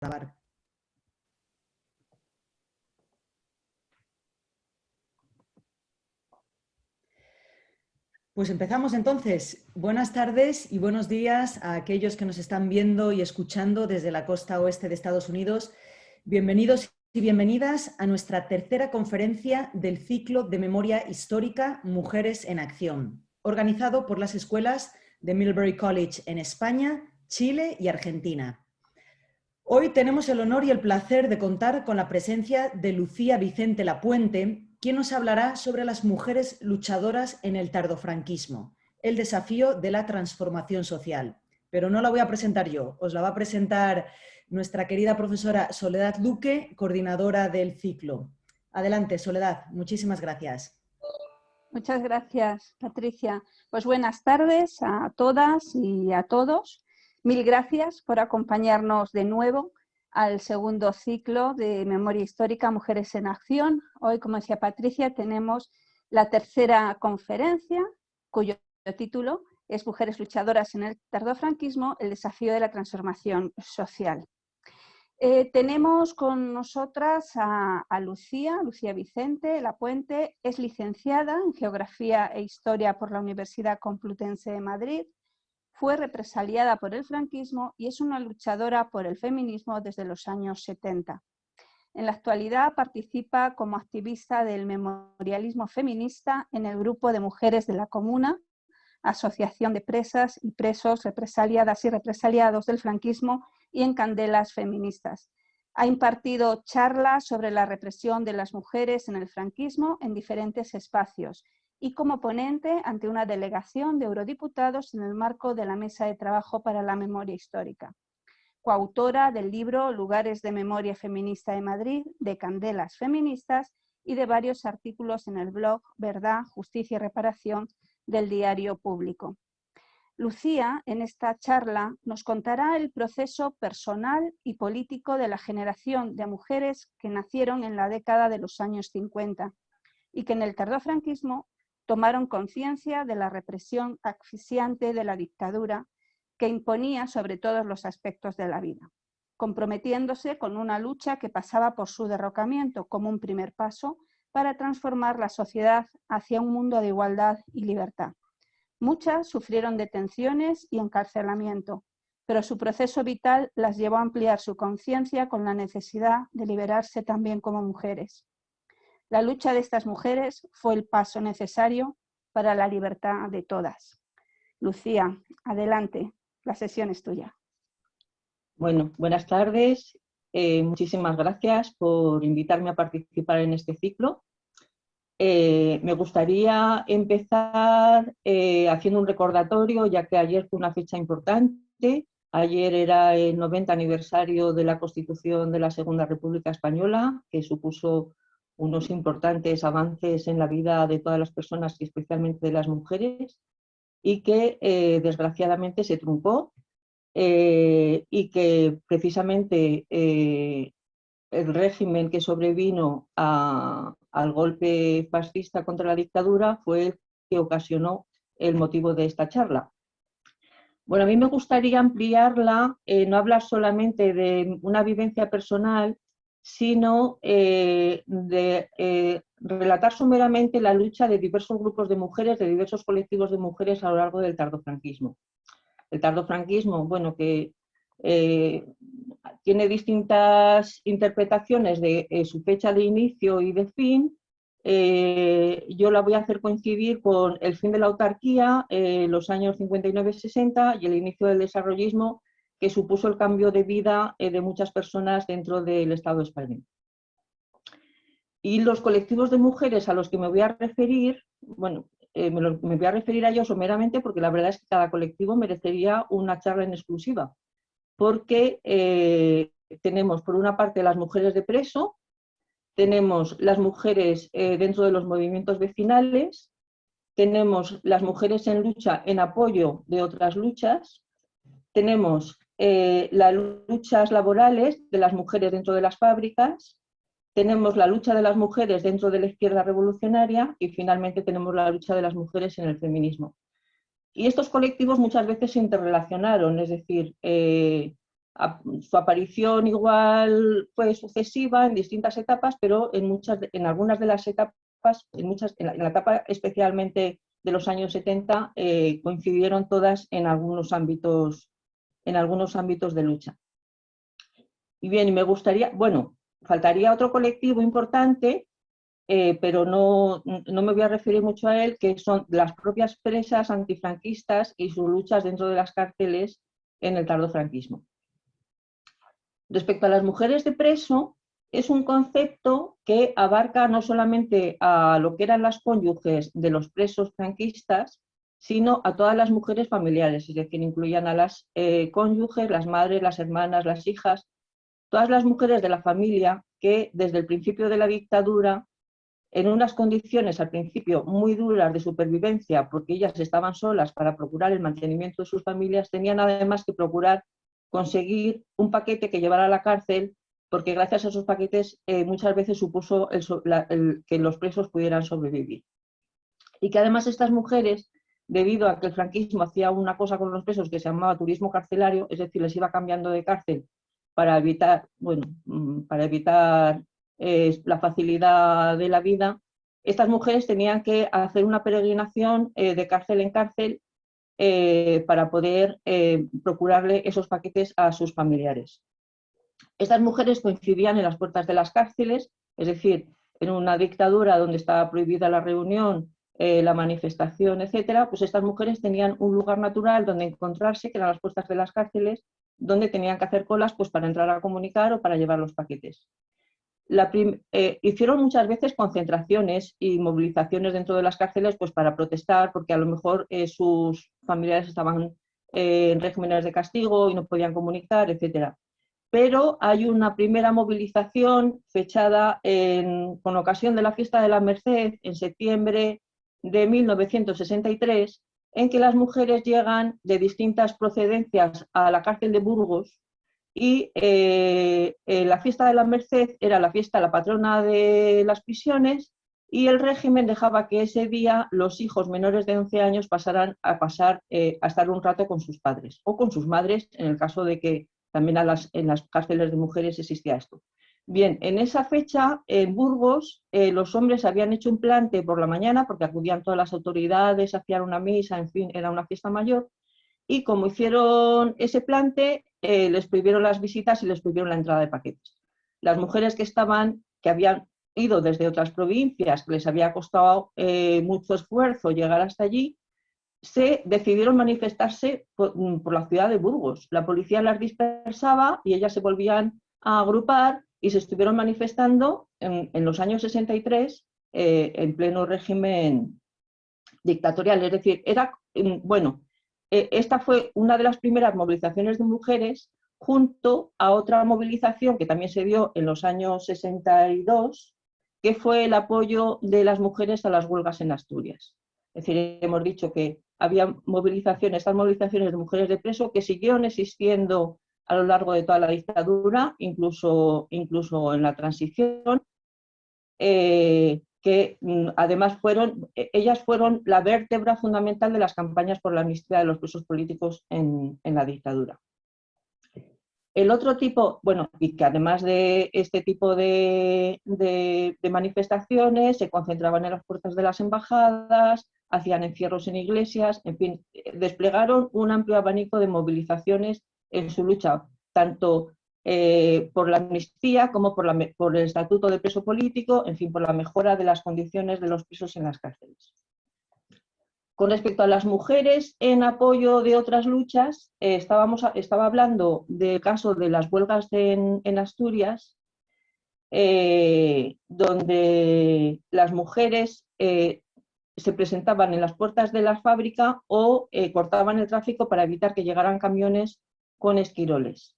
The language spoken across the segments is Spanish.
grabar. Pues empezamos entonces. Buenas tardes y buenos días a aquellos que nos están viendo y escuchando desde la costa oeste de Estados Unidos. Bienvenidos y bienvenidas a nuestra tercera conferencia del ciclo de memoria histórica Mujeres en Acción, organizado por las escuelas de Millbury College en España, Chile y Argentina. Hoy tenemos el honor y el placer de contar con la presencia de Lucía Vicente Lapuente, quien nos hablará sobre las mujeres luchadoras en el tardofranquismo, el desafío de la transformación social. Pero no la voy a presentar yo, os la va a presentar nuestra querida profesora Soledad Luque, coordinadora del ciclo. Adelante, Soledad, muchísimas gracias. Muchas gracias, Patricia. Pues buenas tardes a todas y a todos. Mil gracias por acompañarnos de nuevo al segundo ciclo de Memoria Histórica Mujeres en Acción. Hoy, como decía Patricia, tenemos la tercera conferencia, cuyo título es Mujeres luchadoras en el tardofranquismo, el desafío de la transformación social. Tenemos con nosotras a Lucía Vicente Lapuente. Es licenciada en Geografía e Historia por la Universidad Complutense de Madrid. Fue represaliada por el franquismo y es una luchadora por el feminismo desde los años 70. En la actualidad participa como activista del memorialismo feminista en el Grupo de Mujeres de la Comuna, Asociación de Presas y Presos Represaliadas y Represaliados del Franquismo, y en Candelas Feministas. Ha impartido charlas sobre la represión de las mujeres en el franquismo en diferentes espacios y como ponente ante una delegación de eurodiputados en el marco de la Mesa de Trabajo para la Memoria Histórica. Coautora del libro Lugares de Memoria Feminista de Madrid, de Candelas Feministas, y de varios artículos en el blog Verdad, Justicia y Reparación del Diario Público. Lucía, en esta charla, nos contará el proceso personal y político de la generación de mujeres que nacieron en la década de los años 50 y que en el tardofranquismo tomaron conciencia de la represión asfixiante de la dictadura que imponía sobre todos los aspectos de la vida, comprometiéndose con una lucha que pasaba por su derrocamiento como un primer paso para transformar la sociedad hacia un mundo de igualdad y libertad. Muchas sufrieron detenciones y encarcelamiento, pero su proceso vital las llevó a ampliar su conciencia con la necesidad de liberarse también como mujeres. La lucha de estas mujeres fue el paso necesario para la libertad de todas. Lucía, adelante, la sesión es tuya. Bueno, buenas tardes. Muchísimas gracias por invitarme a participar en este ciclo. Me gustaría empezar haciendo un recordatorio, ya que ayer fue una fecha importante. Ayer era el 90 aniversario de la Constitución de la Segunda República Española, que supuso unos importantes avances en la vida de todas las personas y especialmente de las mujeres, y que desgraciadamente se truncó y que precisamente el régimen que sobrevino al golpe fascista contra la dictadura fue el que ocasionó el motivo de esta charla. Bueno, a mí me gustaría ampliarla, no hablar solamente de una vivencia personal, sino de relatar someramente la lucha de diversos grupos de mujeres, de diversos colectivos de mujeres a lo largo del tardofranquismo. El tardofranquismo, bueno, que tiene distintas interpretaciones de su fecha de inicio y de fin. Yo la voy a hacer coincidir con el fin de la autarquía, los años 59-60 y el inicio del desarrollismo, que supuso el cambio de vida de muchas personas dentro del Estado español. Y los colectivos de mujeres a los que me voy a referir, bueno, me voy a referir a ellos someramente porque la verdad es que cada colectivo merecería una charla en exclusiva, porque tenemos por una parte las mujeres de preso, tenemos las mujeres dentro de los movimientos vecinales, tenemos las mujeres en lucha en apoyo de otras luchas, tenemos las luchas laborales de las mujeres dentro de las fábricas, tenemos la lucha de las mujeres dentro de la izquierda revolucionaria y finalmente tenemos la lucha de las mujeres en el feminismo. Y estos colectivos muchas veces se interrelacionaron, es decir, Su aparición igual fue sucesiva en distintas etapas, pero en algunas de las etapas, en la etapa especialmente de los años 70, coincidieron todas en algunos ámbitos de lucha. Y bien, y me gustaría, bueno, faltaría otro colectivo importante, pero no me voy a referir mucho a él, que son las propias presas antifranquistas y sus luchas dentro de las cárceles en el tardofranquismo. Respecto a las mujeres de preso, es un concepto que abarca no solamente a lo que eran las cónyuges de los presos franquistas, sino a todas las mujeres familiares, es decir, incluían a las cónyuges, las madres, las hermanas, las hijas, todas las mujeres de la familia que desde el principio de la dictadura, en unas condiciones al principio muy duras de supervivencia, porque ellas estaban solas para procurar el mantenimiento de sus familias, tenían además que procurar conseguir un paquete que llevara a la cárcel, porque gracias a esos paquetes muchas veces supuso que los presos pudieran sobrevivir. Y que además estas mujeres, debido a que el franquismo hacía una cosa con los presos que se llamaba turismo carcelario, es decir, les iba cambiando de cárcel para evitar, la facilidad de la vida, estas mujeres tenían que hacer una peregrinación de cárcel en cárcel para poder procurarle esos paquetes a sus familiares. Estas mujeres coincidían en las puertas de las cárceles, es decir, en una dictadura donde estaba prohibida la reunión, la manifestación, etcétera, pues estas mujeres tenían un lugar natural donde encontrarse, que eran las puertas de las cárceles, donde tenían que hacer colas pues, para entrar a comunicar o para llevar los paquetes. Hicieron muchas veces concentraciones y movilizaciones dentro de las cárceles pues, para protestar, porque a lo mejor sus familiares estaban en regímenes de castigo y no podían comunicar, etcétera. Pero hay una primera movilización fechada con ocasión de la fiesta de la Merced en septiembre de 1963, en que las mujeres llegan de distintas procedencias a la cárcel de Burgos y la fiesta de la Merced era la patrona de las prisiones y el régimen dejaba que ese día los hijos menores de 11 años pasaran a estar un rato con sus padres o con sus madres, en el caso de que también en las cárceles de mujeres existía esto. Bien, en esa fecha, en Burgos, los hombres habían hecho un plante por la mañana, porque acudían todas las autoridades, hacían una misa, en fin, era una fiesta mayor, y como hicieron ese plante, les prohibieron las visitas y les prohibieron la entrada de paquetes. Las mujeres que habían ido desde otras provincias, que les había costado mucho esfuerzo llegar hasta allí, se decidieron manifestarse por la ciudad de Burgos. La policía las dispersaba y ellas se volvían a agrupar y se estuvieron manifestando en los años 63 en pleno régimen dictatorial. Es decir, esta fue una de las primeras movilizaciones de mujeres junto a otra movilización que también se dio en los años 62, que fue el apoyo de las mujeres a las huelgas en Asturias. Es decir, hemos dicho que había estas movilizaciones de mujeres de preso que siguieron existiendo a lo largo de toda la dictadura, incluso en la transición, que además ellas fueron la vértebra fundamental de las campañas por la amnistía de los presos políticos en la dictadura. El otro tipo, y que además de este tipo de manifestaciones se concentraban en las puertas de las embajadas, hacían encierros en iglesias, en fin, desplegaron un amplio abanico de movilizaciones en su lucha, tanto por la amnistía como por el estatuto de preso político, en fin, por la mejora de las condiciones de los presos en las cárceles. Con respecto a las mujeres en apoyo de otras luchas, estaba hablando del caso de las huelgas en Asturias, donde las mujeres se presentaban en las puertas de la fábrica o cortaban el tráfico para evitar que llegaran camiones con esquiroles.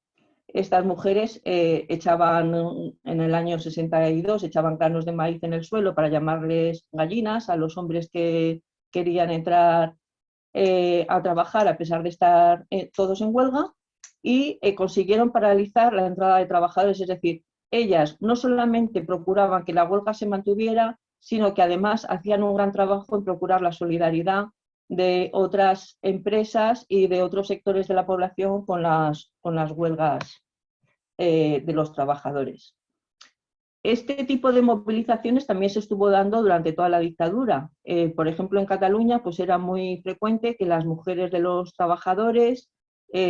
Estas mujeres echaban, en el año 62, echaban granos de maíz en el suelo para llamarles gallinas a los hombres que querían entrar a trabajar a pesar de estar todos en huelga y consiguieron paralizar la entrada de trabajadores, es decir, ellas no solamente procuraban que la huelga se mantuviera, sino que además hacían un gran trabajo en procurar la solidaridad de otras empresas y de otros sectores de la población con las huelgas de los trabajadores. Este tipo de movilizaciones también se estuvo dando durante toda la dictadura. Por ejemplo, en Cataluña pues era muy frecuente que las mujeres de los trabajadores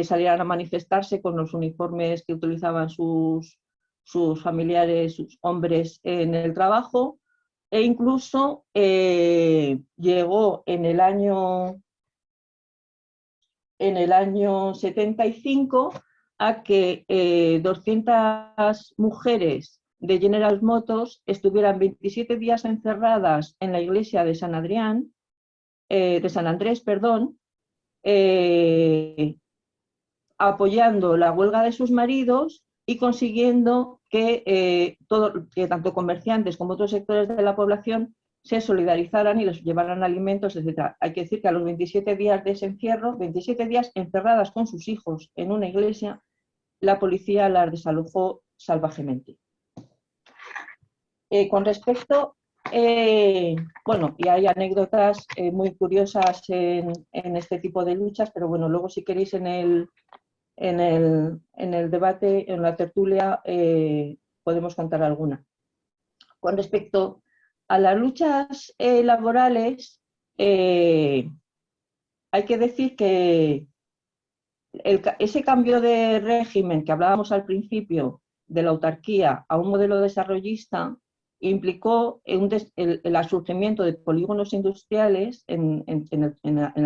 salieran a manifestarse con los uniformes que utilizaban sus familiares, sus hombres en el trabajo, e incluso llegó en el año 75 a que 200 mujeres de General Motors estuvieran 27 días encerradas en la iglesia de San Andrés, apoyando la huelga de sus maridos y consiguiendo que tanto comerciantes como otros sectores de la población se solidarizaran y les llevaran alimentos, etc. Hay que decir que a los 27 días de ese encierro, 27 días encerradas con sus hijos en una iglesia, la policía las desalojó salvajemente. Con respecto, bueno, y hay anécdotas muy curiosas en este tipo de luchas, pero bueno, luego si queréis en el debate, en la tertulia, podemos contar alguna. Con respecto a las luchas laborales, hay que decir que ese cambio de régimen que hablábamos al principio, de la autarquía a un modelo desarrollista, implicó el surgimiento de polígonos industriales en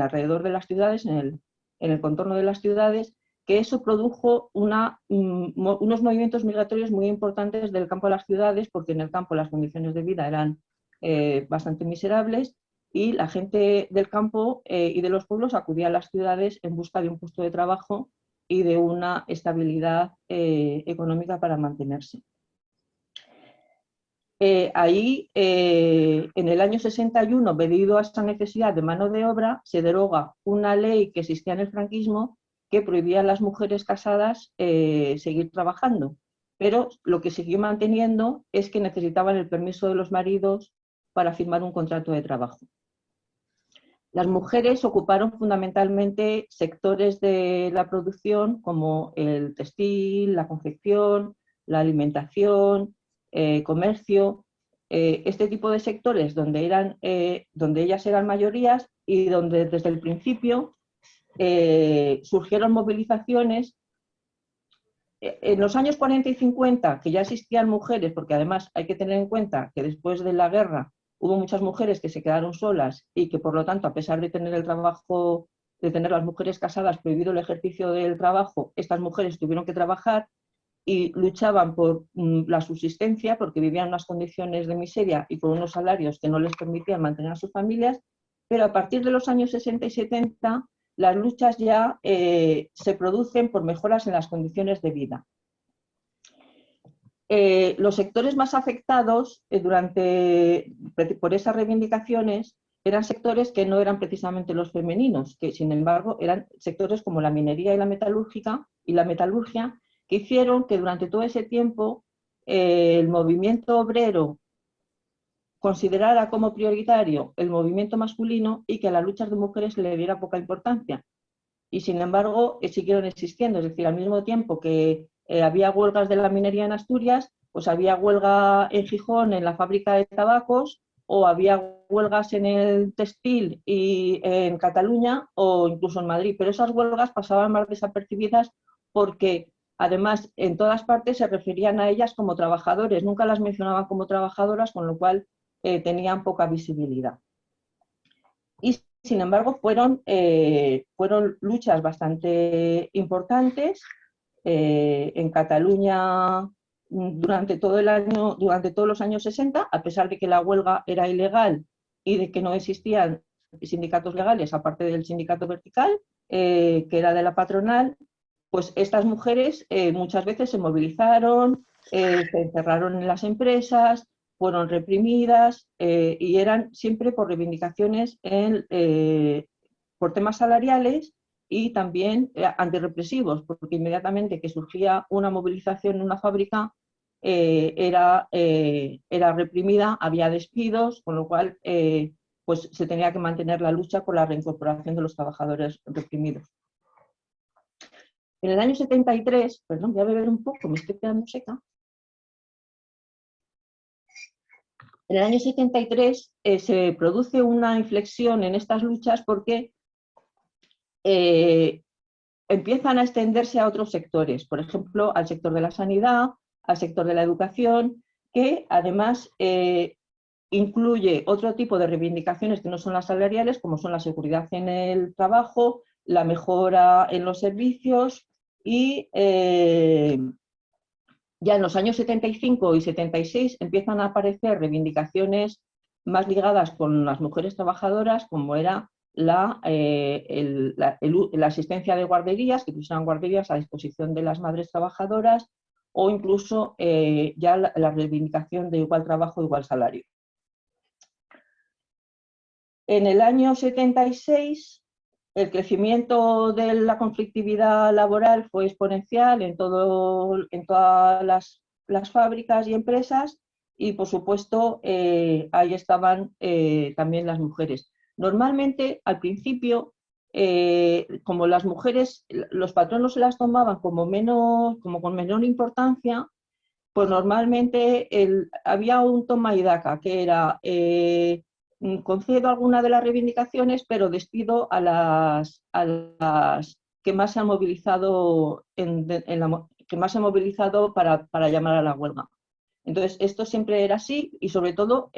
alrededor de las ciudades, en el contorno de las ciudades, que eso produjo unos movimientos migratorios muy importantes del campo a las ciudades, porque en el campo las condiciones de vida eran bastante miserables, y la gente del campo y de los pueblos acudía a las ciudades en busca de un puesto de trabajo y de una estabilidad económica para mantenerse. Ahí, en el año 61, debido a esta necesidad de mano de obra, se deroga una ley que existía en el franquismo que prohibía a las mujeres casadas seguir trabajando, pero lo que siguió manteniendo es que necesitaban el permiso de los maridos para firmar un contrato de trabajo. Las mujeres ocuparon fundamentalmente sectores de la producción como el textil, la confección, la alimentación, comercio, este tipo de sectores donde ellas eran mayorías y donde desde el principio surgieron movilizaciones. En los años 40 y 50, que ya existían mujeres, porque además hay que tener en cuenta que después de la guerra hubo muchas mujeres que se quedaron solas y que por lo tanto, a pesar de tener el trabajo, de tener las mujeres casadas prohibido el ejercicio del trabajo, estas mujeres tuvieron que trabajar y luchaban por la subsistencia, porque vivían en unas condiciones de miseria y con unos salarios que no les permitían mantener a sus familias, pero a partir de los años 60 y 70 las luchas ya se producen por mejoras en las condiciones de vida. Los sectores más afectados por esas reivindicaciones eran sectores que no eran precisamente los femeninos, que sin embargo eran sectores como la minería y la metalurgia, que hicieron que durante todo ese tiempo el movimiento obrero considerara como prioritario el movimiento masculino y que a las luchas de mujeres se le diera poca importancia. Y sin embargo siguieron existiendo, es decir, al mismo tiempo que había huelgas de la minería en Asturias, pues había huelga en Gijón en la fábrica de tabacos, o había huelgas en el textil y en Cataluña o incluso en Madrid, pero esas huelgas pasaban más desapercibidas porque además en todas partes se referían a ellas como trabajadores, nunca las mencionaban como trabajadoras, con lo cual tenían poca visibilidad. Y sin embargo fueron luchas bastante importantes. En Cataluña durante todos los años 60, a pesar de que la huelga era ilegal y de que no existían sindicatos legales aparte del sindicato vertical, que era de la patronal, pues estas mujeres muchas veces se movilizaron, se encerraron en las empresas, fueron reprimidas y eran siempre por reivindicaciones por temas salariales y también antirrepresivos, porque inmediatamente que surgía una movilización en una fábrica era reprimida, había despidos, con lo cual pues se tenía que mantener la lucha por la reincorporación de los trabajadores reprimidos. En el año 73, perdón, voy a beber un poco, me estoy quedando seca. En el año 73 se produce una inflexión en estas luchas porque empiezan a extenderse a otros sectores, por ejemplo, al sector de la sanidad, al sector de la educación, que además incluye otro tipo de reivindicaciones que no son las salariales, como son la seguridad en el trabajo, la mejora en los servicios y ya en los años 75 y 76 empiezan a aparecer reivindicaciones más ligadas con las mujeres trabajadoras, como era la asistencia de guarderías, que pusieran guarderías a disposición de las madres trabajadoras, o incluso ya la reivindicación de igual trabajo, igual salario. En el año 76, el crecimiento de la conflictividad laboral fue exponencial en todas las fábricas y empresas y, por supuesto, ahí estaban también las mujeres. Normalmente, al principio, como las mujeres, los patronos se las tomaban como con menor importancia, pues normalmente había un toma y daca, que era concedo alguna de las reivindicaciones, pero despido a las que más se han movilizado, para llamar a la huelga. Entonces, esto siempre era así y, sobre todo,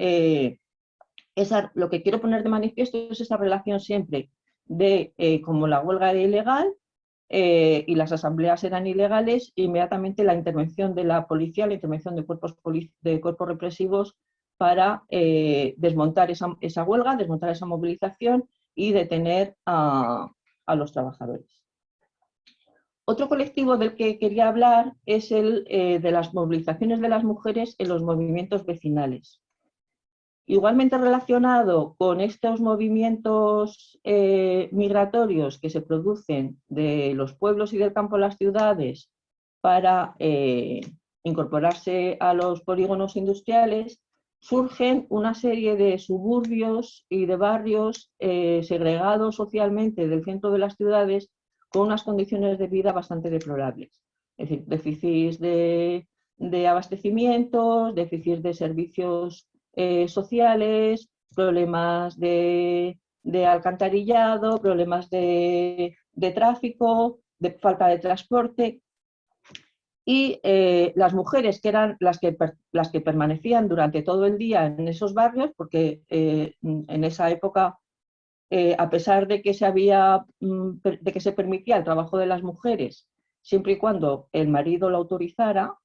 lo que quiero poner de manifiesto es esa relación siempre de como la huelga era ilegal y las asambleas eran ilegales, inmediatamente la intervención de la policía, la intervención de cuerpos represivos para desmontar esa huelga, desmontar esa movilización y detener a los trabajadores. Otro colectivo del que quería hablar es el de las movilizaciones de las mujeres en los movimientos vecinales. Igualmente relacionado con estos movimientos migratorios que se producen de los pueblos y del campo a las ciudades para incorporarse a los polígonos industriales, surgen una serie de suburbios y de barrios segregados socialmente del centro de las ciudades con unas condiciones de vida bastante deplorables. Es decir, déficits de abastecimientos, déficits de servicios sociales, problemas de alcantarillado, problemas de tráfico, de falta de transporte. Y las mujeres, que eran las que permanecían durante todo el día en esos barrios, porque en esa época, a pesar de que se permitía el trabajo de las mujeres, siempre y cuando el marido lo autorizara,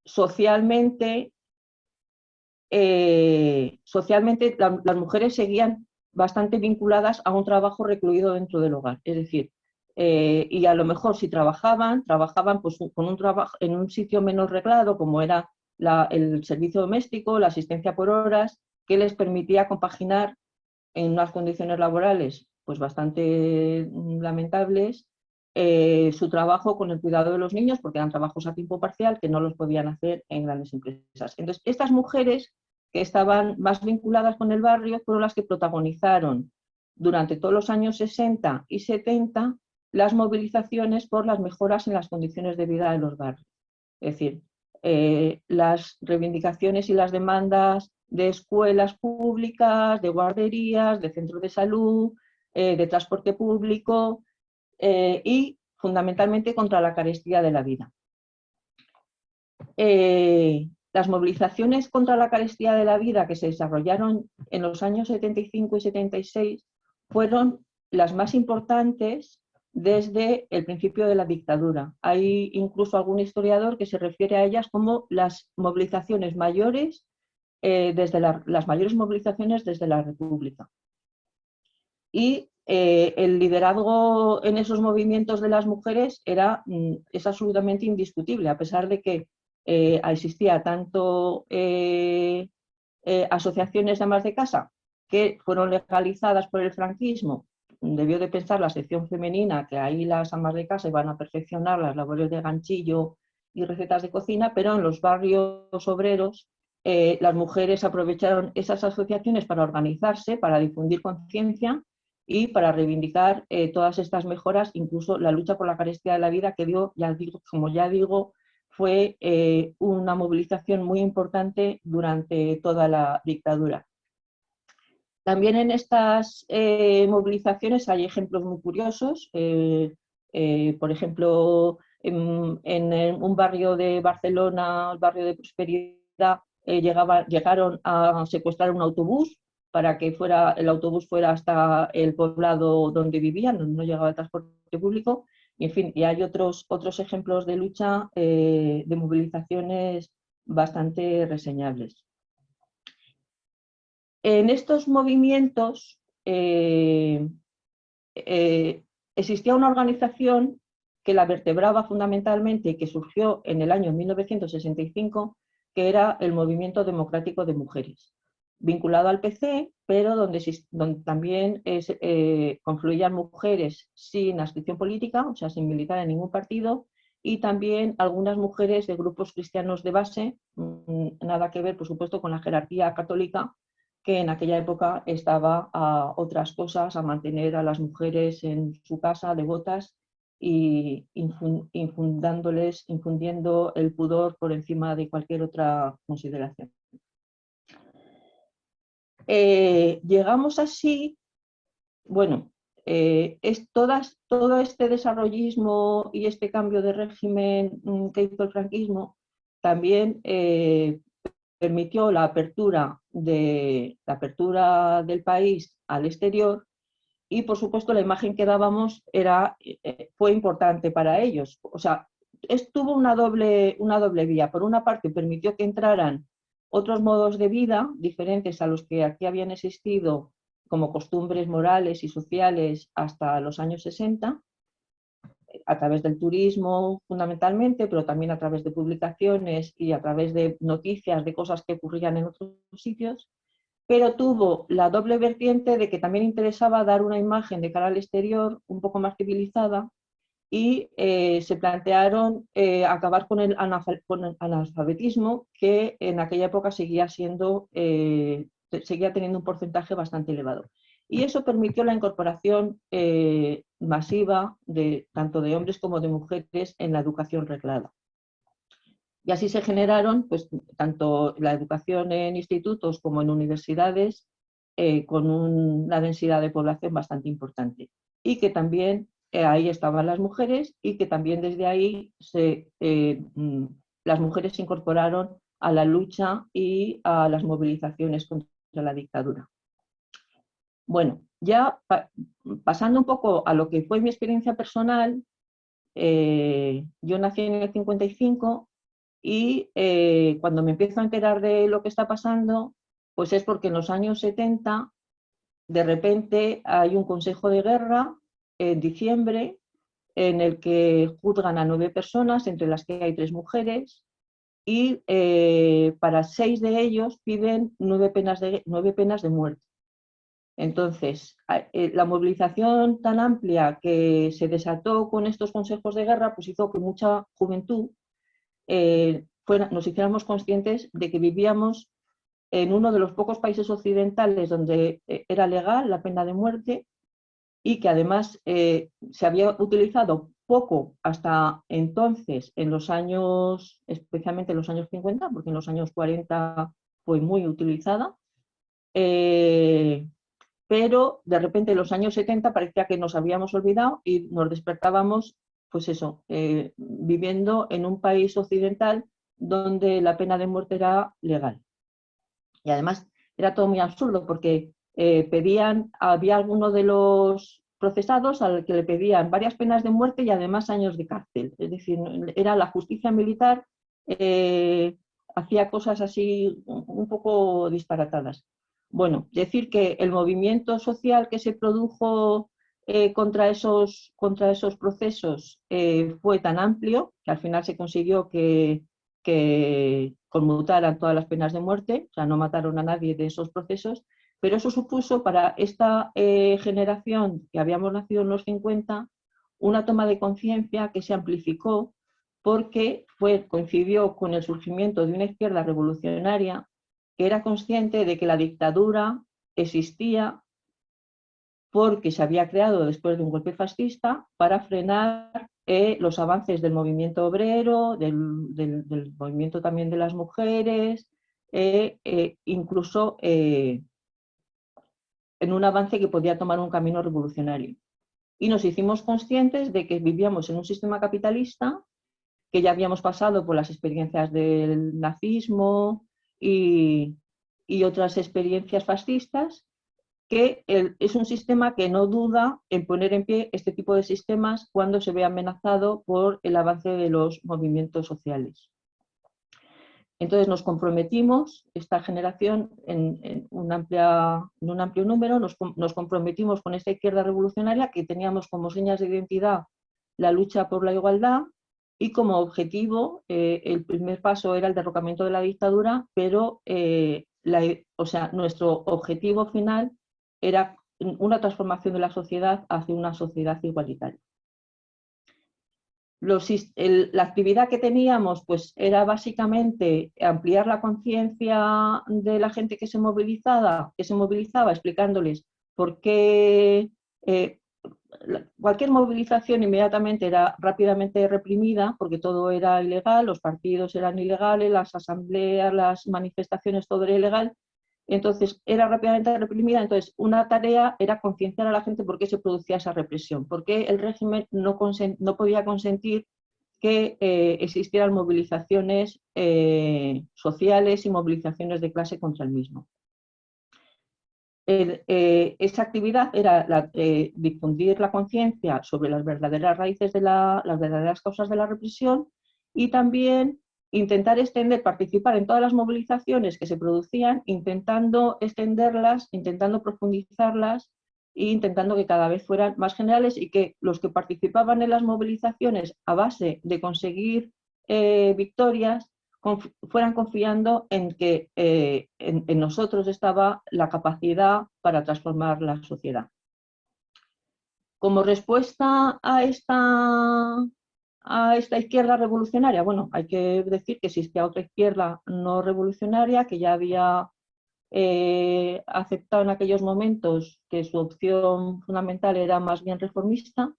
socialmente las mujeres seguían bastante vinculadas a un trabajo recluido dentro del hogar. Es decir, y a lo mejor si trabajaban pues, con un trabajo en un sitio menos reglado, como era el servicio doméstico, la asistencia por horas, que les permitía compaginar en unas condiciones laborales pues, bastante lamentables su trabajo con el cuidado de los niños, porque eran trabajos a tiempo parcial que no los podían hacer en grandes empresas. Entonces, estas mujeres que estaban más vinculadas con el barrio fueron las que protagonizaron durante todos los años 60 y 70 las movilizaciones por las mejoras en las condiciones de vida de los barrios. Es decir, las reivindicaciones y las demandas de escuelas públicas, de guarderías, de centros de salud, de transporte público y fundamentalmente contra la carestía de la vida. Las movilizaciones contra la carestía de la vida que se desarrollaron en los años 75 y 76 fueron las más importantes desde el principio de la dictadura. Hay incluso algún historiador que se refiere a ellas como las movilizaciones mayores, las mayores movilizaciones desde la República. Y el liderazgo en esos movimientos de las mujeres es absolutamente indiscutible, a pesar de que existía tanto asociaciones de amas de casa que fueron legalizadas por el franquismo. Debió de pensar la sección femenina que ahí las amas de casa iban a perfeccionar las labores de ganchillo y recetas de cocina, pero en los barrios obreros las mujeres aprovecharon esas asociaciones para organizarse, para difundir conciencia y para reivindicar todas estas mejoras, incluso la lucha por la carestía de la vida, que como ya digo, fue una movilización muy importante durante toda la dictadura. También en estas movilizaciones hay ejemplos muy curiosos. Por ejemplo, en un barrio de Barcelona, el barrio de Prosperidad, llegaron a secuestrar un autobús para que el autobús fuera hasta el poblado donde vivían, donde no llegaba el transporte público. Y, en fin, y hay otros ejemplos de lucha, de movilizaciones bastante reseñables. En estos movimientos existía una organización que la vertebraba fundamentalmente y que surgió en el año 1965, que era el Movimiento Democrático de Mujeres, vinculado al PC, pero donde también confluían mujeres sin adscripción política, o sea, sin militar en ningún partido, y también algunas mujeres de grupos cristianos de base, nada que ver, por supuesto, con la jerarquía católica, que en aquella época estaba a otras cosas, a mantener a las mujeres en su casa devotas y infundiendo el pudor por encima de cualquier otra consideración. Llegamos así, bueno, todo este desarrollismo y este cambio de régimen que hizo el franquismo también permitió la apertura del país al exterior y, por supuesto, la imagen que dábamos fue importante para ellos. O sea, tuvo una doble vía. Por una parte, permitió que entraran otros modos de vida diferentes a los que aquí habían existido como costumbres morales y sociales hasta los años 60, a través del turismo fundamentalmente, pero también a través de publicaciones y a través de noticias de cosas que ocurrían en otros sitios, pero tuvo la doble vertiente de que también interesaba dar una imagen de cara al exterior un poco más civilizada y se plantearon acabar con el analfabetismo, que en aquella época seguía teniendo un porcentaje bastante elevado. Y eso permitió la incorporación masiva tanto de hombres como de mujeres en la educación reglada. Y así se generaron pues, tanto la educación en institutos como en universidades con una densidad de población bastante importante. Y que también ahí estaban las mujeres y que también desde ahí las mujeres se incorporaron a la lucha y a las movilizaciones contra la dictadura. Bueno, ya pasando un poco a lo que fue mi experiencia personal, yo nací en el 55 y cuando me empiezo a enterar de lo que está pasando, pues es porque en los años 70 de repente hay un consejo de guerra en diciembre en el que juzgan a 9 personas, entre las que hay 3 mujeres, y para 6 de ellos piden 9 penas de muerte. Entonces, la movilización tan amplia que se desató con estos consejos de guerra pues hizo que mucha juventud nos hiciéramos conscientes de que vivíamos en uno de los pocos países occidentales donde era legal la pena de muerte y que además se había utilizado poco hasta entonces, en los años, especialmente en los años 50, porque en los años 40 fue muy utilizada, pero de repente en los años 70 parecía que nos habíamos olvidado y nos despertábamos, pues eso, viviendo en un país occidental donde la pena de muerte era legal. Y además era todo muy absurdo porque había algunos de los procesados al que le pedían varias penas de muerte y además años de cárcel. Es decir, era la justicia militar, hacía cosas así un poco disparatadas. Bueno, decir que el movimiento social que se produjo contra esos procesos fue tan amplio que al final se consiguió que conmutaran todas las penas de muerte, o sea, no mataron a nadie de esos procesos, pero eso supuso para esta generación que habíamos nacido en los 50 una toma de conciencia que se amplificó porque coincidió con el surgimiento de una izquierda revolucionaria que era consciente de que la dictadura existía porque se había creado después de un golpe fascista para frenar los avances del movimiento obrero, del movimiento también de las mujeres, incluso en un avance que podía tomar un camino revolucionario. Y nos hicimos conscientes de que vivíamos en un sistema capitalista, que ya habíamos pasado por las experiencias del nazismo y otras experiencias fascistas, que es un sistema que no duda en poner en pie este tipo de sistemas cuando se ve amenazado por el avance de los movimientos sociales. Entonces nos comprometimos, esta generación, en un amplio número, nos comprometimos con esta izquierda revolucionaria, que teníamos como señas de identidad la lucha por la igualdad, y como objetivo el primer paso era el derrocamiento de la dictadura, pero nuestro objetivo final era una transformación de la sociedad hacia una sociedad igualitaria. La actividad que teníamos pues, era básicamente ampliar la conciencia de la gente que se movilizaba, explicándoles por qué cualquier movilización inmediatamente era rápidamente reprimida, porque todo era ilegal, los partidos eran ilegales, las asambleas, las manifestaciones, todo era ilegal. Entonces era rápidamente reprimida. Entonces una tarea era concienciar a la gente por qué se producía esa represión, por qué el régimen no podía consentir que existieran movilizaciones sociales y movilizaciones de clase contra el mismo. Esa actividad era difundir la conciencia sobre las verdaderas raíces las verdaderas causas de la represión, y también intentar participar en todas las movilizaciones que se producían, intentando extenderlas, intentando profundizarlas e intentando que cada vez fueran más generales, y que los que participaban en las movilizaciones a base de conseguir victorias fueran confiando en que en nosotros estaba la capacidad para transformar la sociedad. Como respuesta a esta izquierda revolucionaria, bueno, hay que decir que existía otra izquierda no revolucionaria que ya había aceptado en aquellos momentos que su opción fundamental era más bien reformista,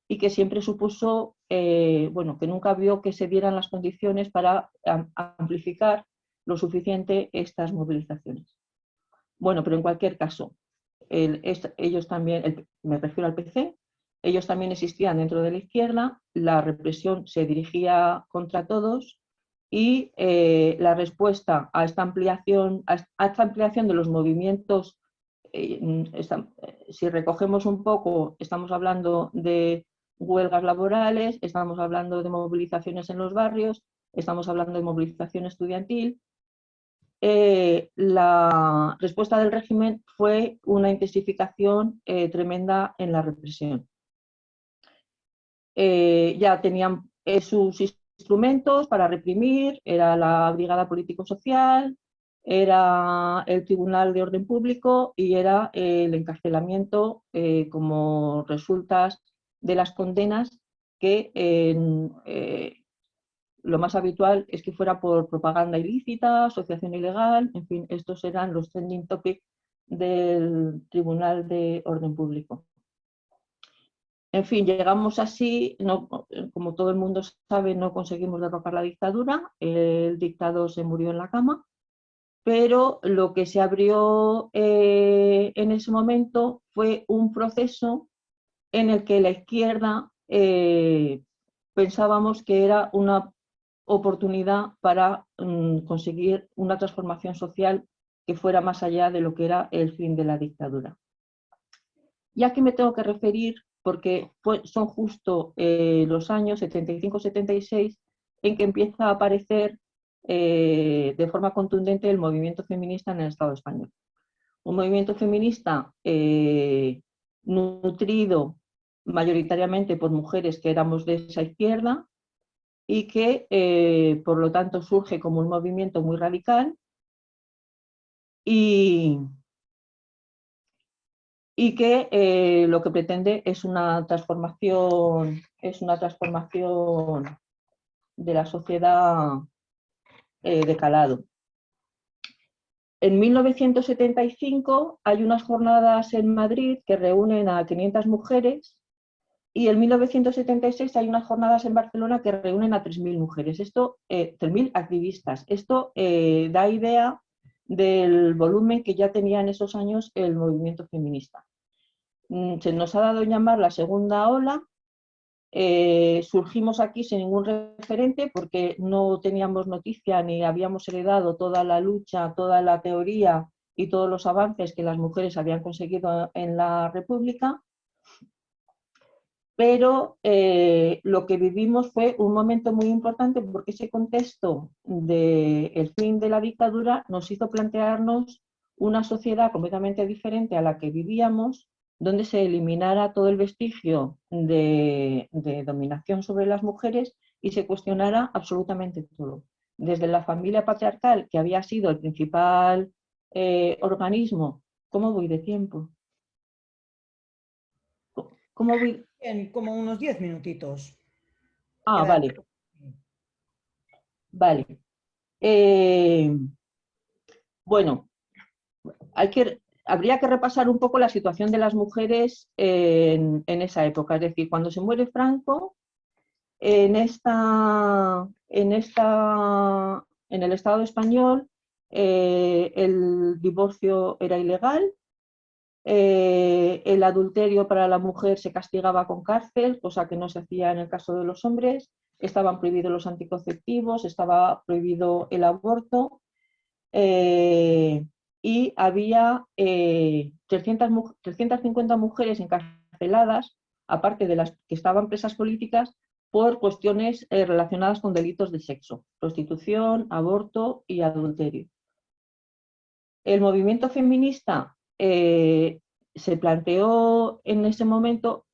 y que siempre supuso, bueno, que nunca vio que se dieran las condiciones para amplificar lo suficiente estas movilizaciones. Bueno, pero en cualquier caso, ellos también, me refiero al PC, ellos también existían dentro de la izquierda, la represión se dirigía contra todos, y la respuesta a esta ampliación de los movimientos, si recogemos un poco, estamos hablando de huelgas laborales, estamos hablando de movilizaciones en los barrios, estamos hablando de movilización estudiantil. La respuesta del régimen fue una intensificación tremenda en la represión. Ya tenían sus instrumentos para reprimir, era la Brigada Político-Social, era el Tribunal de Orden Público y era el encarcelamiento como resultas de las condenas, que lo más habitual es que fuera por propaganda ilícita, asociación ilegal, en fin, estos eran los trending topics del Tribunal de Orden Público. En fin, llegamos así, como todo el mundo sabe, no conseguimos derrocar la dictadura, el dictador se murió en la cama, pero lo que se abrió en ese momento fue un proceso en el que la izquierda pensábamos que era una oportunidad para conseguir una transformación social que fuera más allá de lo que era el fin de la dictadura. Y aquí me tengo que referir, porque son justo los años 75-76 en que empieza a aparecer de forma contundente el movimiento feminista en el Estado español. Un movimiento feminista nutrido mayoritariamente por mujeres que éramos de esa izquierda, y que por lo tanto surge como un movimiento muy radical y que lo que pretende es una transformación de la sociedad de calado. En 1975 hay unas jornadas en Madrid que reúnen a 500 mujeres y en 1976 hay unas jornadas en Barcelona que reúnen a 3.000 mujeres. Esto, 3.000 activistas. Esto da idea del volumen que ya tenía en esos años el movimiento feminista. Se nos ha dado en llamar la segunda ola. Surgimos aquí sin ningún referente porque no teníamos noticia ni habíamos heredado toda la lucha, toda la teoría y todos los avances que las mujeres habían conseguido en la República, pero lo que vivimos fue un momento muy importante porque ese contexto del fin de la dictadura nos hizo plantearnos una sociedad completamente diferente a la que vivíamos, donde se eliminara todo el vestigio de dominación sobre las mujeres y se cuestionara absolutamente todo. Desde la familia patriarcal, que había sido el principal organismo. ¿Cómo voy de tiempo? ¿Cómo voy? En como unos 10 minutitos. Ah, Queda... vale, vale. Bueno, habría que repasar un poco la situación de las mujeres en esa época. Es decir, cuando se muere Franco, en el Estado español el divorcio era ilegal, el adulterio para la mujer se castigaba con cárcel, cosa que no se hacía en el caso de los hombres, estaban prohibidos los anticonceptivos, estaba prohibido el aborto. Y había 350 mujeres encarceladas, aparte de las que estaban presas políticas, por cuestiones relacionadas con delitos de sexo, prostitución, aborto y adulterio. El movimiento feminista se planteó en ese momento.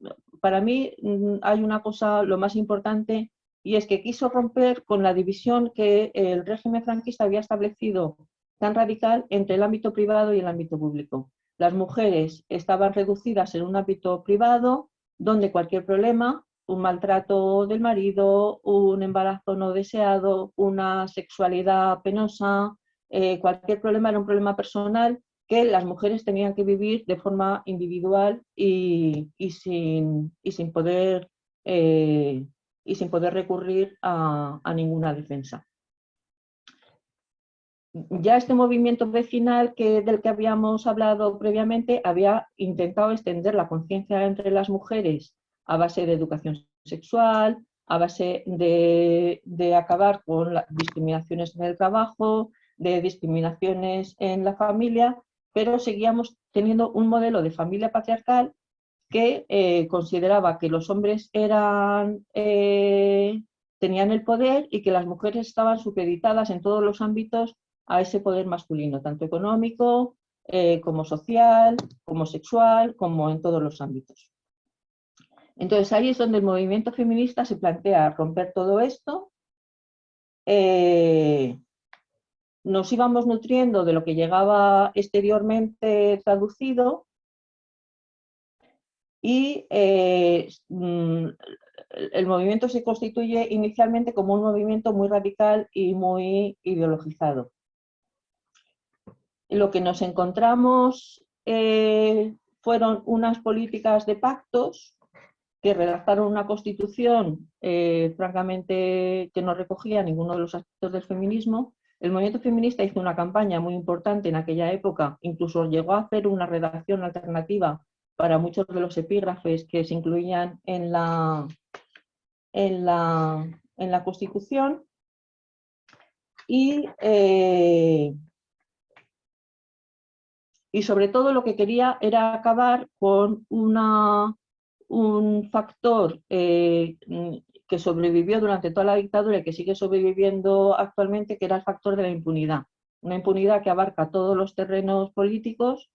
Para mí hay una cosa, lo más importante, y es que quiso romper con la división que el régimen franquista había establecido tan radical entre el ámbito privado y el ámbito público. Las mujeres estaban reducidas en un ámbito privado, donde cualquier problema, un maltrato del marido, un embarazo no deseado, una sexualidad penosa, cualquier problema era un problema personal que las mujeres tenían que vivir de forma individual y sin poder recurrir a ninguna defensa. Ya este movimiento vecinal del que habíamos hablado previamente había intentado extender la conciencia entre las mujeres a base de educación sexual, a base de acabar con las discriminaciones en el trabajo, de discriminaciones en la familia, pero seguíamos teniendo un modelo de familia patriarcal que consideraba que los hombres tenían el poder y que las mujeres estaban supeditadas en todos los ámbitos a ese poder masculino, tanto económico como social, como sexual, como en todos los ámbitos. Entonces ahí es donde el movimiento feminista se plantea romper todo esto. Nos íbamos nutriendo de lo que llegaba exteriormente traducido y el movimiento se constituye inicialmente como un movimiento muy radical y muy ideologizado. Lo que nos encontramos fueron unas políticas de pactos que redactaron una constitución francamente que no recogía ninguno de los aspectos del feminismo. El movimiento feminista hizo una campaña muy importante en aquella época, incluso llegó a hacer una redacción alternativa para muchos de los epígrafes que se incluían en la Constitución. Y sobre todo lo que quería era acabar con un factor que sobrevivió durante toda la dictadura y que sigue sobreviviendo actualmente, que era el factor de la impunidad. Una impunidad que abarca todos los terrenos políticos,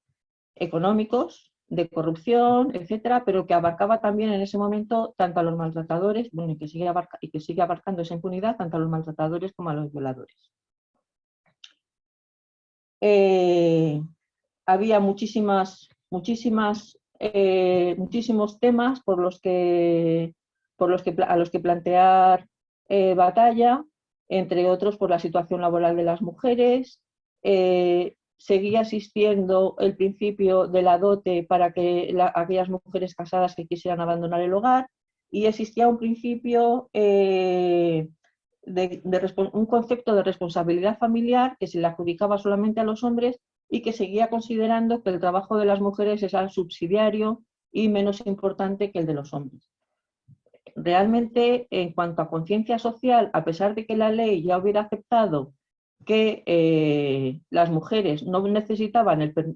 económicos, de corrupción, etcétera, pero que abarcaba también en ese momento tanto a los maltratadores, bueno, y que sigue abarcando esa impunidad tanto a los maltratadores como a los violadores. Había muchísimos temas a los que plantear batalla, entre otros por la situación laboral de las mujeres. seguía existiendo el principio de la dote para que aquellas mujeres casadas que quisieran abandonar el hogar, y existía un principio, un concepto de responsabilidad familiar que se le adjudicaba solamente a los hombres y que seguía considerando que el trabajo de las mujeres era subsidiario y menos importante que el de los hombres. Realmente, en cuanto a conciencia social, a pesar de que la ley ya hubiera aceptado que las mujeres no necesitaban que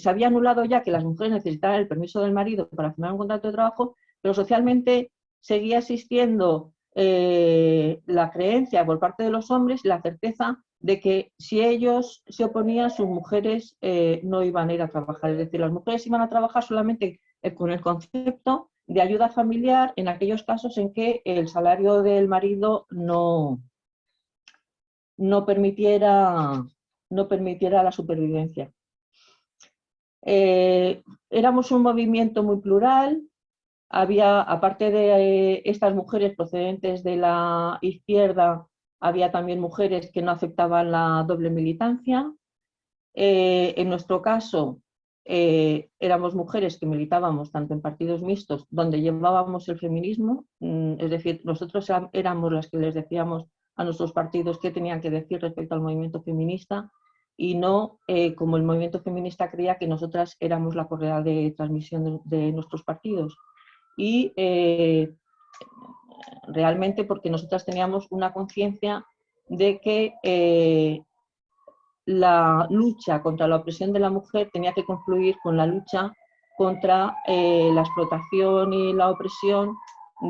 se había anulado ya que las mujeres necesitaban el permiso del marido para firmar un contrato de trabajo, pero socialmente seguía existiendo la creencia por parte de los hombres, la certeza de que si ellos se oponían, sus mujeres no iban a ir a trabajar. Es decir, las mujeres iban a trabajar solamente con el concepto de ayuda familiar en aquellos casos en que el salario del marido no permitiera la supervivencia. Éramos un movimiento muy plural. Había, aparte de estas mujeres procedentes de la izquierda, había también mujeres que no aceptaban la doble militancia. En nuestro caso, éramos mujeres que militábamos tanto en partidos mixtos, donde llevábamos el feminismo, es decir, nosotros éramos las que les decíamos a nuestros partidos qué tenían que decir respecto al movimiento feminista, y no como el movimiento feminista creía que nosotras éramos la correa de transmisión de nuestros partidos. Y realmente porque nosotras teníamos una conciencia de que la lucha contra la opresión de la mujer tenía que confluir con la lucha contra la explotación y la opresión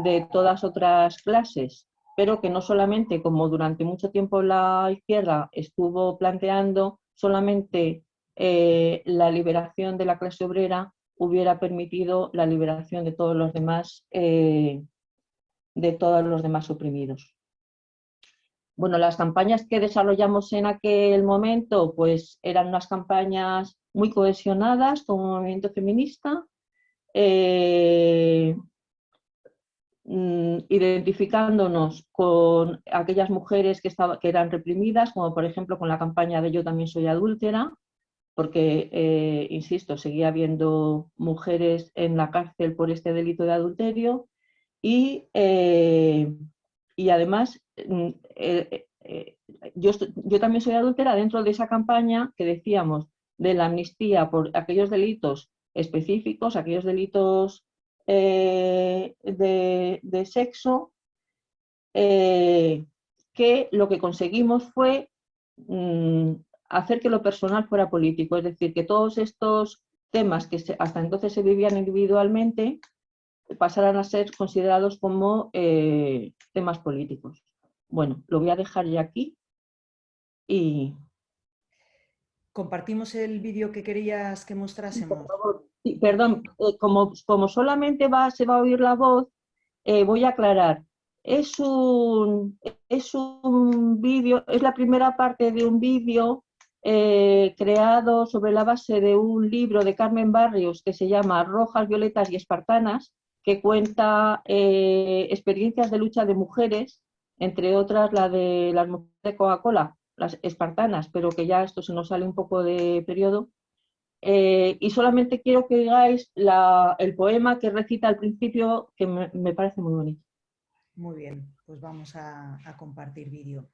de todas otras clases, pero que no solamente, como durante mucho tiempo la izquierda estuvo planteando, solamente la liberación de la clase obrera hubiera permitido la liberación de todos los demás oprimidos. Bueno, las campañas que desarrollamos en aquel momento pues eran unas campañas muy cohesionadas como movimiento feminista, identificándonos con aquellas mujeres que eran reprimidas, como por ejemplo con la campaña de Yo también soy adúltera, porque, insisto, seguía habiendo mujeres en la cárcel por este delito de adulterio, y además yo también soy adúltera dentro de esa campaña que decíamos de la amnistía por aquellos delitos específicos, aquellos delitos de sexo, que lo que conseguimos fue hacer que lo personal fuera político, es decir, que todos estos temas que hasta entonces se vivían individualmente pasaran a ser considerados como temas políticos. Bueno, lo voy a dejar ya aquí y... ¿Compartimos el vídeo que querías que mostrásemos? Por favor. Sí, perdón, como solamente se va a oír la voz, voy a aclarar. Es un vídeo, es la primera parte de un vídeo creado sobre la base de un libro de Carmen Barrios que se llama Rojas, Violetas y Espartanas, que cuenta experiencias de lucha de mujeres, entre otras la de las mujeres de Coca-Cola, las espartanas, pero que ya esto se nos sale un poco de periodo. Y solamente quiero que oigáis el poema que recita al principio, que me parece muy bonito. Muy bien, pues vamos a compartir vídeo.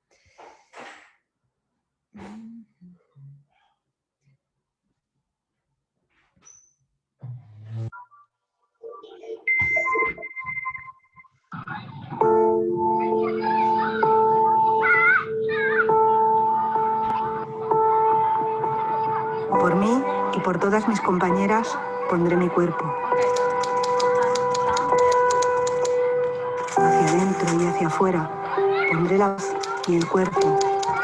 Por mí y por todas mis compañeras pondré mi cuerpo. Hacia adentro y hacia afuera pondré la voz y el cuerpo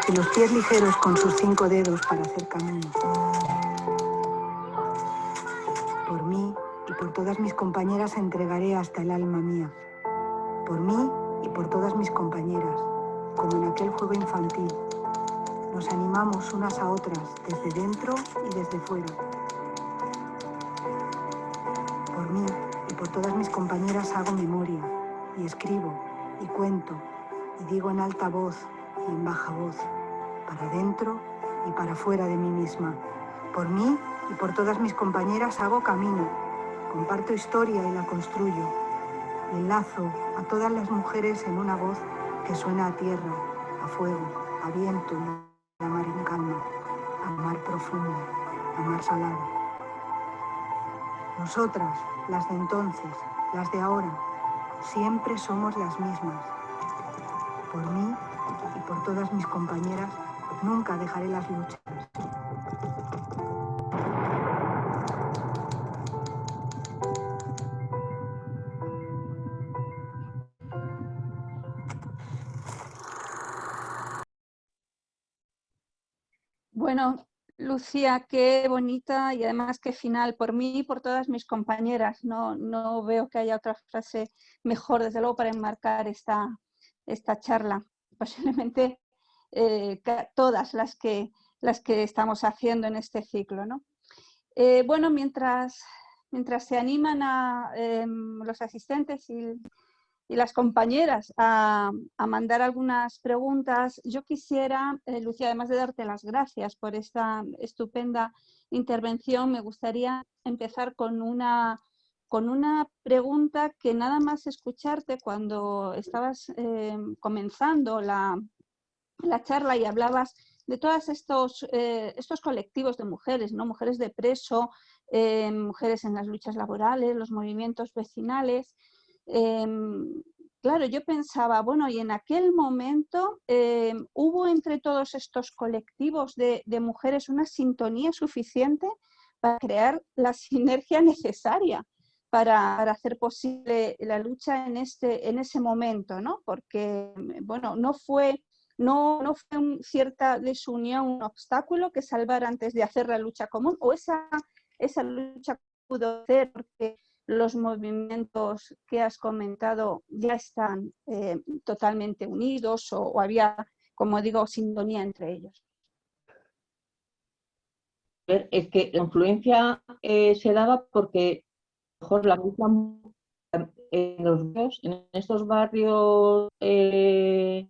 y los pies ligeros con sus 5 dedos para hacer camino. Por mí y por todas mis compañeras entregaré hasta el alma mía. Por mí y por todas mis compañeras, como en aquel juego infantil. Nos animamos unas a otras desde dentro y desde fuera. Por mí y por todas mis compañeras hago memoria y escribo y cuento y digo en alta voz y en baja voz, para dentro y para fuera de mí misma. Por mí y por todas mis compañeras hago camino, comparto historia y la construyo. Enlazo a todas las mujeres en una voz que suena a tierra, a fuego, a viento y a mar en calma, a mar profundo, a mar salado. Nosotras, las de entonces, las de ahora, siempre somos las mismas. Por mí y por todas mis compañeras, nunca dejaré las luchas. Bueno, Lucía, qué bonita y además qué final, por mí y por todas mis compañeras. No veo que haya otra frase mejor, desde luego, para enmarcar esta charla. Posiblemente todas las que estamos haciendo en este ciclo, ¿no? Bueno, mientras se animan los asistentes y las compañeras a mandar algunas preguntas, yo quisiera, Lucía, además de darte las gracias por esta estupenda intervención, me gustaría empezar con una pregunta que nada más escucharte cuando estabas comenzando la charla y hablabas de todos estos colectivos de mujeres, ¿no? Mujeres de preso, mujeres en las luchas laborales, los movimientos vecinales. Claro, yo pensaba, bueno, y en aquel momento hubo entre todos estos colectivos de mujeres una sintonía suficiente para crear la sinergia necesaria para hacer posible la lucha en ese momento, ¿no? Porque, bueno, no fue cierta desunión un obstáculo que salvar antes de hacer la lucha común, o esa lucha pudo hacer porque los movimientos que has comentado ya están totalmente unidos o había, como digo, sintonía entre ellos. Es que la influencia se daba porque mejor la lucha en estos barrios que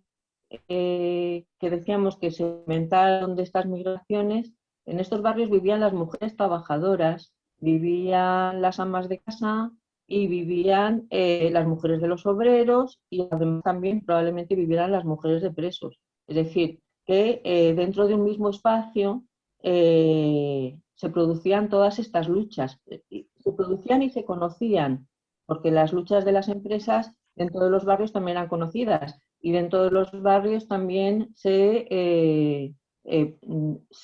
decíamos que se inventaron de estas migraciones, en estos barrios vivían las mujeres trabajadoras, vivían las amas de casa y vivían las mujeres de los obreros y además también probablemente vivieran las mujeres de presos. Es decir, que dentro de un mismo espacio se producían todas estas luchas, se producían y se conocían, porque las luchas de las empresas dentro de los barrios también eran conocidas y dentro de los barrios también se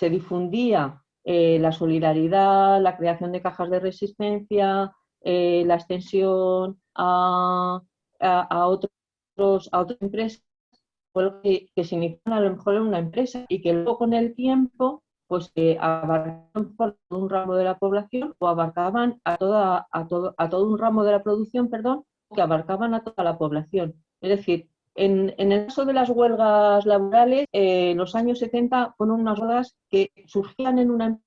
difundía la solidaridad, la creación de cajas de resistencia, la extensión a otras empresas que se iniciaron a lo mejor en una empresa y que luego con el tiempo pues abarcaban por un ramo de la población o abarcaban a todo un ramo de la producción, perdón, que abarcaban a toda la población. Es decir, en el caso de las huelgas laborales, en los años 70 fueron unas huelgas que surgían en una empresa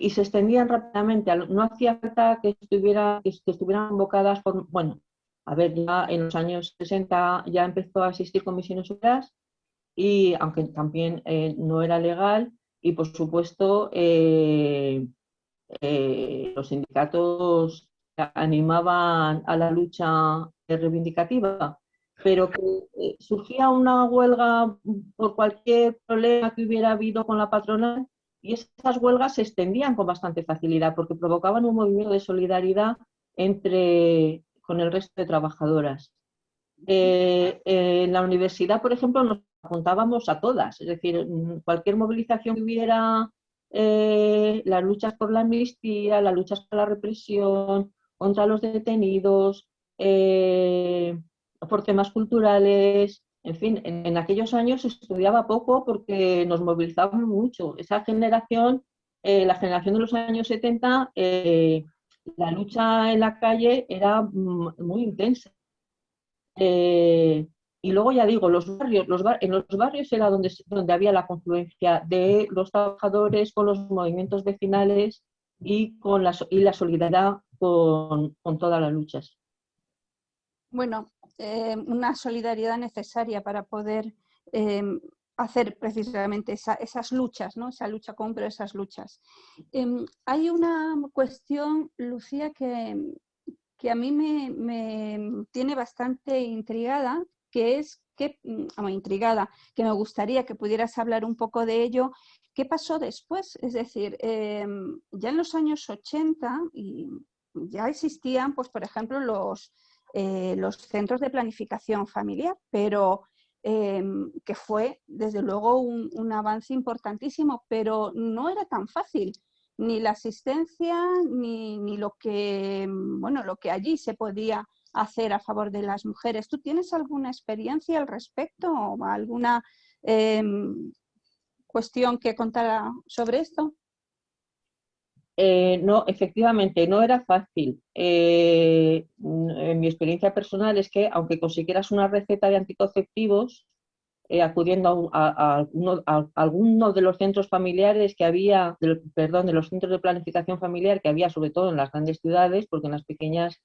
y se extendían rápidamente. No hacía falta que estuvieran convocadas por, bueno, a ver, ya en los años 60 ya empezó a existir comisiones obreras y aunque también no era legal y por supuesto los sindicatos animaban a la lucha reivindicativa, pero que surgía una huelga por cualquier problema que hubiera habido con la patronal y esas huelgas se extendían con bastante facilidad porque provocaban un movimiento de solidaridad con el resto de trabajadoras. En la universidad, por ejemplo, nos apuntábamos a todas, es decir, cualquier movilización que hubiera, las luchas por la amnistía, las luchas por la represión, contra los detenidos, por temas culturales, en fin, en aquellos años se estudiaba poco porque nos movilizábamos mucho. Esa generación, la generación de los años 70, la lucha en la calle era muy intensa. Y luego ya digo, en los barrios era donde había la confluencia de los trabajadores con los movimientos vecinales y la solidaridad con todas las luchas. Bueno, una solidaridad necesaria para poder hacer precisamente esas luchas, ¿no? Esa lucha común, pero esas luchas. Hay una cuestión, Lucía, que a mí me tiene bastante intrigada, que es que me gustaría que pudieras hablar un poco de ello. ¿Qué pasó después? Es decir, ya en los años 80 ya existían, pues, por ejemplo, los centros de planificación familiar, pero que fue, desde luego, un avance importantísimo, pero no era tan fácil. Ni la asistencia, ni lo que, bueno, lo que allí se podía hacer a favor de las mujeres. ¿Tú tienes alguna experiencia al respecto o alguna cuestión que contar sobre esto? No, efectivamente, no era fácil. En mi experiencia personal es que aunque consiguieras una receta de anticonceptivos, acudiendo a alguno de los centros familiares que había, de los centros de planificación familiar que había, sobre todo en las grandes ciudades, porque en las pequeñas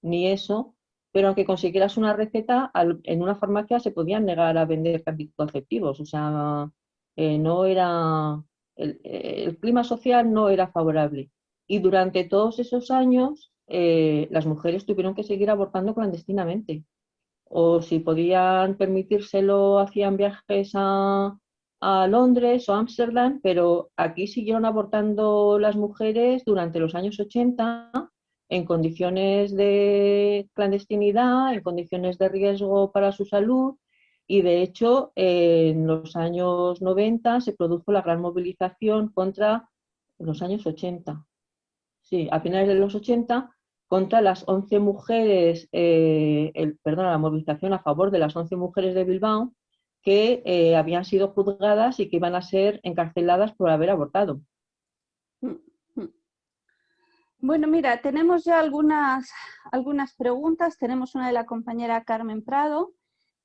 ni eso, pero aunque consiguieras una receta, en una farmacia se podían negar a vender anticonceptivos. O sea, no era, el clima social no era favorable. Y durante todos esos años, las mujeres tuvieron que seguir abortando clandestinamente. O si podían permitírselo, hacían viajes a Londres o a Ámsterdam, pero aquí siguieron abortando las mujeres durante los años 80 en condiciones de clandestinidad, en condiciones de riesgo para su salud, y de hecho en los años 90 se produjo la gran movilización contra los años 80. Sí, a finales de los 80, contra las 11 mujeres, la movilización a favor de las 11 mujeres de Bilbao que habían sido juzgadas y que iban a ser encarceladas por haber abortado. Bueno, mira, tenemos ya algunas preguntas. Tenemos una de la compañera Carmen Prado,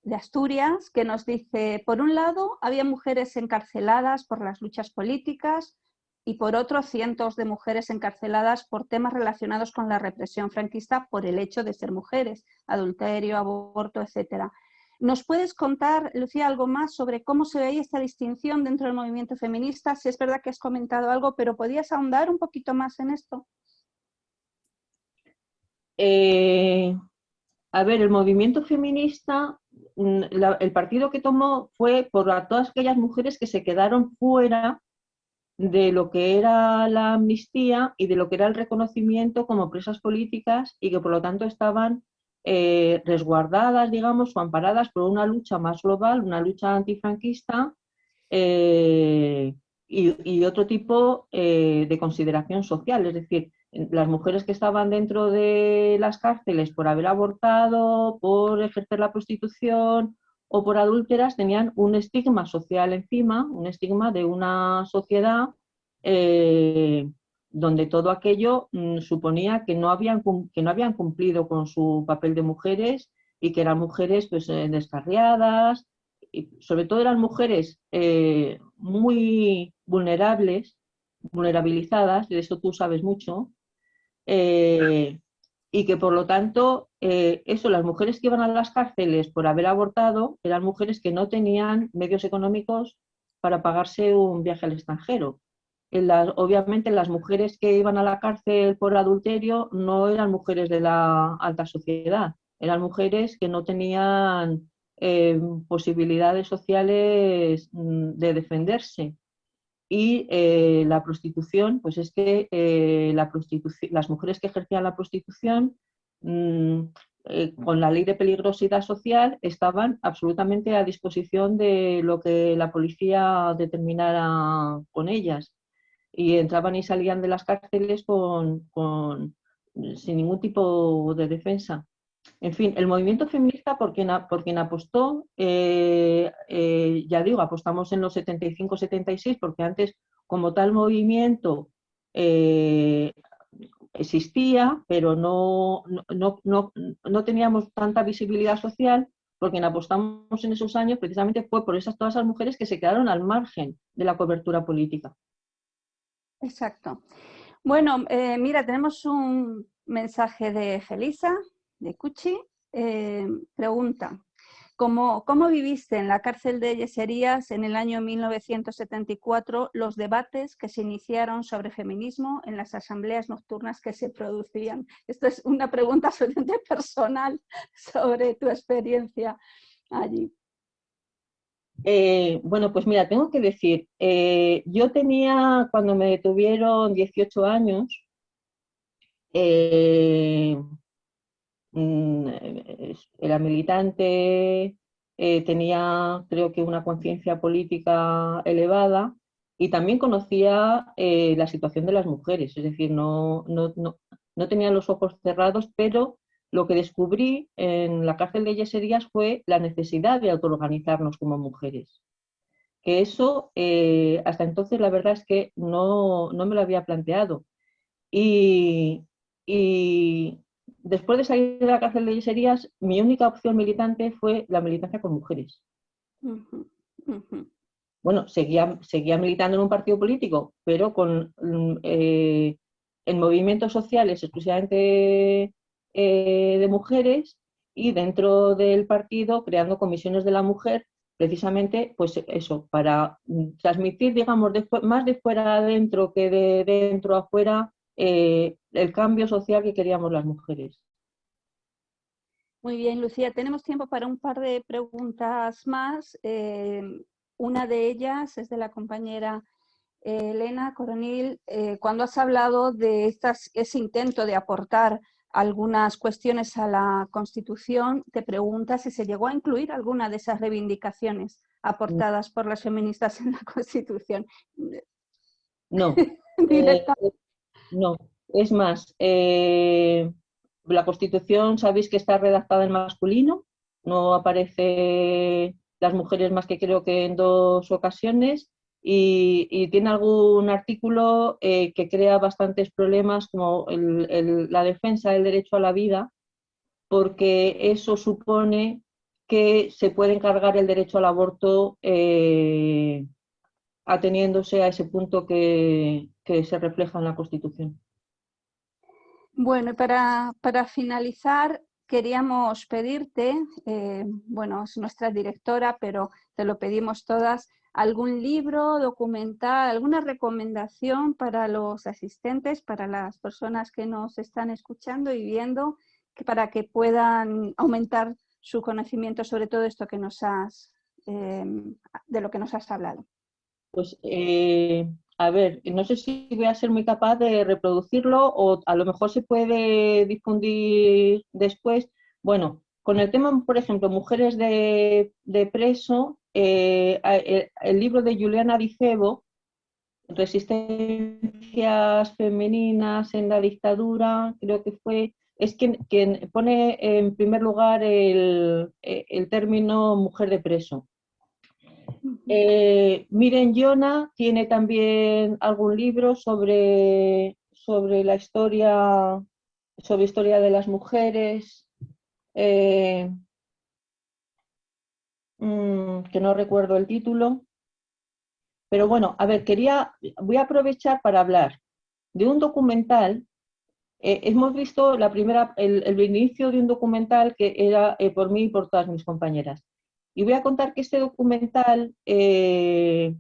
de Asturias, que nos dice: por un lado, había mujeres encarceladas por las luchas políticas y por otro, cientos de mujeres encarceladas por temas relacionados con la represión franquista por el hecho de ser mujeres, adulterio, aborto, etcétera. ¿Nos puedes contar, Lucía, algo más sobre cómo se veía esta distinción dentro del movimiento feminista? Si es verdad que has comentado algo, pero ¿podías ahondar un poquito más en esto? A ver, el movimiento feminista, el partido que tomó fue por todas aquellas mujeres que se quedaron fuera de lo que era la amnistía y de lo que era el reconocimiento como presas políticas, y que por lo tanto estaban resguardadas, digamos, o amparadas por una lucha más global, una lucha antifranquista, y otro tipo de consideración social. Es decir, las mujeres que estaban dentro de las cárceles por haber abortado, por ejercer la prostitución o por adúlteras, tenían un estigma social encima, un estigma de una sociedad donde todo aquello suponía que no habían cumplido con su papel de mujeres, y que eran mujeres, pues, descarriadas, y sobre todo eran mujeres muy vulnerabilizadas, de eso tú sabes mucho, y que por lo tanto, las mujeres que iban a las cárceles por haber abortado eran mujeres que no tenían medios económicos para pagarse un viaje al extranjero. Obviamente las mujeres que iban a la cárcel por adulterio no eran mujeres de la alta sociedad, eran mujeres que no tenían posibilidades sociales de defenderse. Y la prostitución, pues es que las mujeres que ejercían la prostitución, con la ley de peligrosidad social, estaban absolutamente a disposición de lo que la policía determinara con ellas, y entraban y salían de las cárceles sin ningún tipo de defensa. En fin, el movimiento feminista, por quien apostó, ya digo, apostamos en los 75-76, porque antes, como tal movimiento, existía, pero no teníamos tanta visibilidad social. Por quien apostamos en esos años precisamente fue por todas esas mujeres que se quedaron al margen de la cobertura política. Exacto. Bueno, mira, tenemos un mensaje de Felisa, de Cuchi. Pregunta: ¿Cómo viviste en la cárcel de Yeserías en el año 1974 los debates que se iniciaron sobre feminismo en las asambleas nocturnas que se producían? Esto es una pregunta absolutamente personal sobre tu experiencia allí. Bueno, pues mira, tengo que decir, yo tenía, cuando me detuvieron, 18 años, era militante, tenía creo que una conciencia política elevada y también conocía la situación de las mujeres, es decir, no tenía los ojos cerrados, pero lo que descubrí en la cárcel de Yeserías fue la necesidad de autoorganizarnos como mujeres. Que eso, hasta entonces, la verdad es que no me lo había planteado. Y después de salir de la cárcel de Yeserías, mi única opción militante fue la militancia con mujeres. Bueno, seguía militando en un partido político, pero en movimientos sociales exclusivamente de mujeres, y dentro del partido creando comisiones de la mujer, precisamente pues eso, para transmitir, digamos, más de fuera adentro que de dentro afuera, el cambio social que queríamos las mujeres. Muy bien, Lucía, tenemos tiempo para un par de preguntas más. Una de ellas es de la compañera Elena Coronil. Cuando has hablado de ese intento de aportar algunas cuestiones a la Constitución, te preguntas si se llegó a incluir alguna de esas reivindicaciones aportadas por las feministas en la Constitución. No. Directa. No, es más, la Constitución sabéis que está redactada en masculino, no aparece las mujeres más que creo que en 2 ocasiones, y tiene algún artículo que crea bastantes problemas, como la defensa del derecho a la vida, porque eso supone que se puede encargar el derecho al aborto ateniéndose a ese punto que se refleja en la Constitución. Bueno, y para finalizar, queríamos pedirte, bueno, es nuestra directora, pero te lo pedimos todas, algún libro, documental, alguna recomendación para los asistentes, para las personas que nos están escuchando y viendo, para que puedan aumentar su conocimiento sobre todo esto que de lo que nos has hablado. Pues a ver, no sé si voy a ser muy capaz de reproducirlo, o a lo mejor se puede difundir después. Bueno, con el tema, por ejemplo, mujeres de preso, el libro de Juliana Dicebo, Resistencias femeninas en la dictadura, creo que es quien pone en primer lugar el término mujer de preso. Miren Yona tiene también algún libro sobre la historia, sobre historia de las mujeres, que no recuerdo el título. Pero bueno, a ver, voy a aprovechar para hablar de un documental. Hemos visto el inicio de un documental que era por mí y por todas mis compañeras. Y voy a contar que este documental, que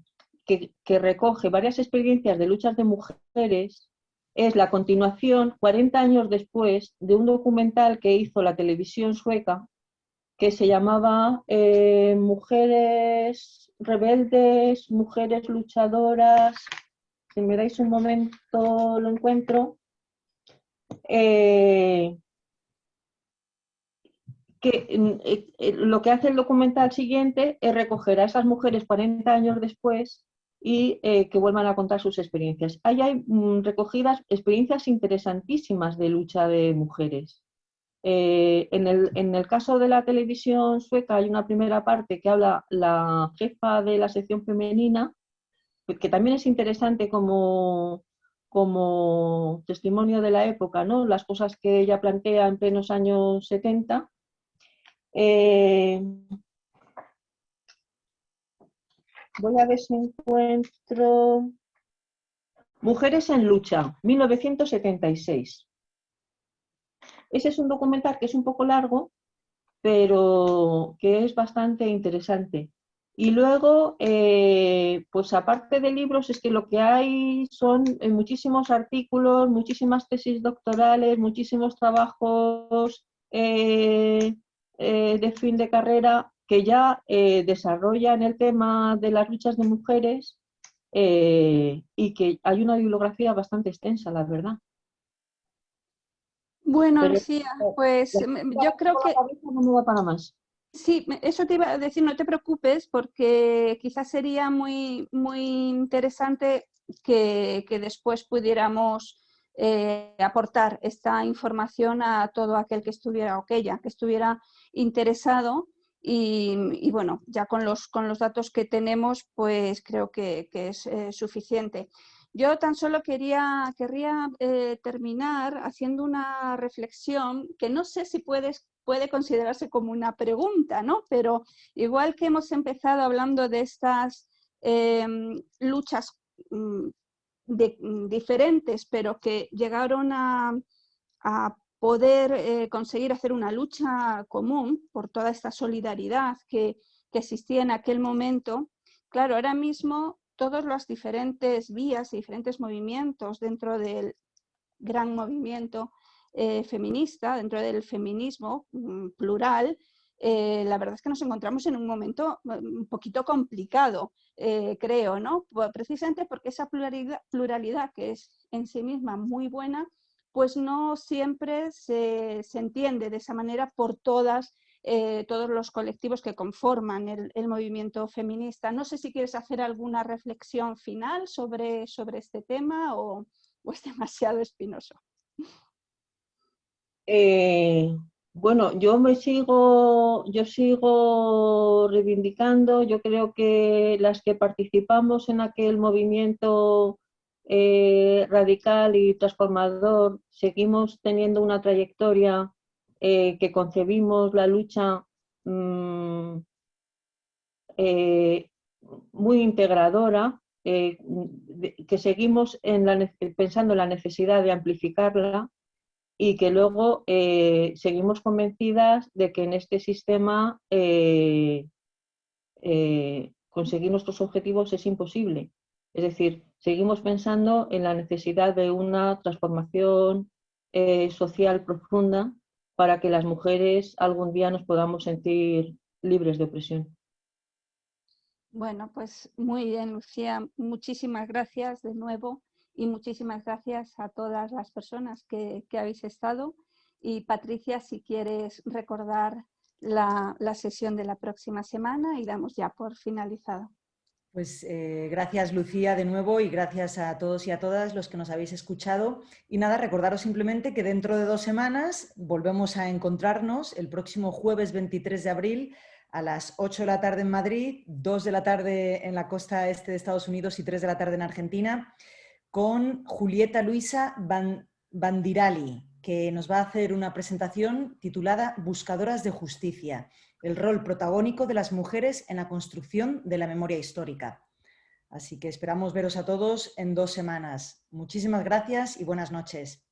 recoge varias experiencias de luchas de mujeres, es la continuación, 40 años después, de un documental que hizo la televisión sueca, que se llamaba Mujeres rebeldes, mujeres luchadoras. Si me dais un momento lo encuentro. Lo que hace el documental siguiente es recoger a esas mujeres 40 años después y que vuelvan a contar sus experiencias. Ahí hay recogidas experiencias interesantísimas de lucha de mujeres. En el caso de la televisión sueca hay una primera parte que habla la jefa de la sección femenina, que también es interesante como testimonio de la época, ¿no? Las cosas que ella plantea en plenos años 70. Voy a ver si encuentro Mujeres en lucha, 1976. Ese es un documental que es un poco largo, pero que es bastante interesante. Y luego, pues aparte de libros, es que lo que hay son muchísimos artículos, muchísimas tesis doctorales, muchísimos trabajos de fin de carrera que ya desarrollan el tema de las luchas de mujeres y que hay una bibliografía bastante extensa, la verdad. Bueno, Pero Lucía, pues yo creo que no me da para más. sí, eso te iba a decir, no te preocupes, porque quizás sería muy, muy interesante que después pudiéramos aportar esta información a todo aquel que estuviera o aquella que estuviera interesado. Y bueno, ya con los datos que tenemos, pues creo que es suficiente. Yo tan solo querría terminar haciendo una reflexión que no sé si puede considerarse como una pregunta, ¿no? Pero igual que hemos empezado hablando de estas luchas diferentes, pero que llegaron a poder conseguir hacer una lucha común por toda esta solidaridad que existía en aquel momento, claro, ahora mismo todas las diferentes vías y diferentes movimientos dentro del gran movimiento feminista, dentro del feminismo plural, la verdad es que nos encontramos en un momento un poquito complicado, creo, ¿no? Precisamente porque esa pluralidad que es en sí misma muy buena, pues no siempre se entiende de esa manera por todos los colectivos que conforman el movimiento feminista. No sé si quieres hacer alguna reflexión final sobre este tema o es demasiado espinoso. Bueno, yo sigo reivindicando. Yo creo que las que participamos en aquel movimiento radical y transformador seguimos teniendo una trayectoria que concebimos la lucha muy integradora, que seguimos pensando en la necesidad de amplificarla y que luego seguimos convencidas de que en este sistema conseguir nuestros objetivos es imposible. Es decir, seguimos pensando en la necesidad de una transformación social profunda para que las mujeres algún día nos podamos sentir libres de opresión. Bueno, pues muy bien, Lucía. Muchísimas gracias de nuevo y muchísimas gracias a todas las personas que habéis estado. Y Patricia, si quieres recordar la sesión de la próxima semana y damos ya por finalizado. Pues gracias, Lucía, de nuevo, y gracias a todos y a todas los que nos habéis escuchado. Y nada, recordaros simplemente que dentro de 2 semanas volvemos a encontrarnos el próximo jueves 23 de abril a las 8 de la tarde en Madrid, 2 de la tarde en la costa este de Estados Unidos y 3 de la tarde en Argentina, con Julieta Luisa Bandirali, que nos va a hacer una presentación titulada Buscadoras de Justicia, el rol protagónico de las mujeres en la construcción de la memoria histórica. Así que esperamos veros a todos en 2 semanas. Muchísimas gracias y buenas noches.